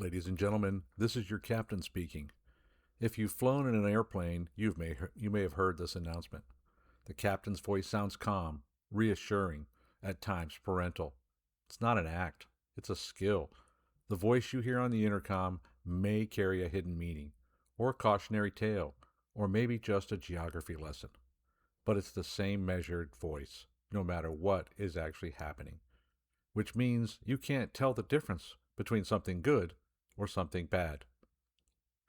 Ladies and gentlemen, this is your captain speaking. If you've flown in an airplane, you may have heard this announcement. The captain's voice sounds calm, reassuring, at times parental. It's not an act, it's a skill. The voice you hear on the intercom may carry a hidden meaning, or a cautionary tale, or maybe just a geography lesson. But it's the same measured voice, no matter what is actually happening, which means you can't tell the difference between something good or something bad.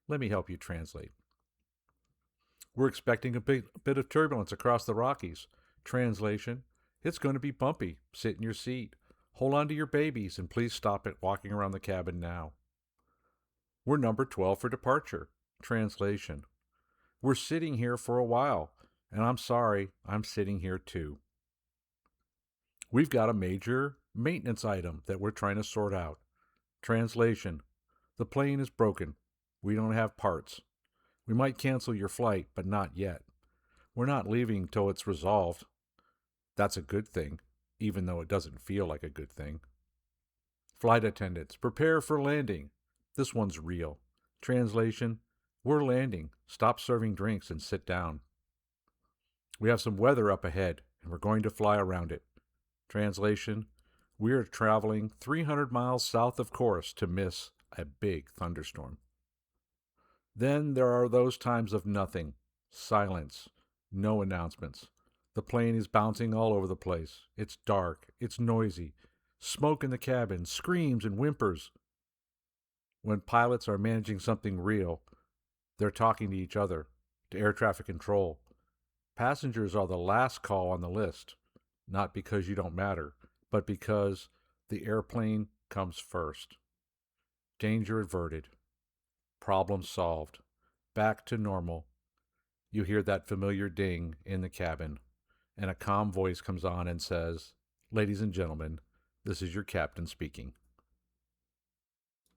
Let me help you translate. We're expecting a bit of turbulence across the Rockies. Translation: it's going to be bumpy. Sit in your seat. Hold on to your babies and please stop it walking around the cabin now. We're number 12 for departure. Translation: we're sitting here for a while, and I'm sorry, I'm sitting here too. We've got a major maintenance item that we're trying to sort out. Translation: the plane is broken. We don't have parts. We might cancel your flight, but not yet. We're not leaving till it's resolved. That's a good thing, even though it doesn't feel like a good thing. Flight attendants, prepare for landing. This one's real. Translation: we're landing. Stop serving drinks and sit down. We have some weather up ahead, and we're going to fly around it. Translation: we are traveling 300 miles south of course to miss a big thunderstorm. Then there are those times of nothing, silence, no announcements. The plane is bouncing all over the place. It's dark, it's noisy. Smoke in the cabin, screams and whimpers. When pilots are managing something real, they're talking to each other, to air traffic control. Passengers are the last call on the list, not because you don't matter, but because the airplane comes first. Danger averted. Problem solved. Back to normal. You hear that familiar ding in the cabin, and a calm voice comes on and says, "Ladies and gentlemen, this is your captain speaking."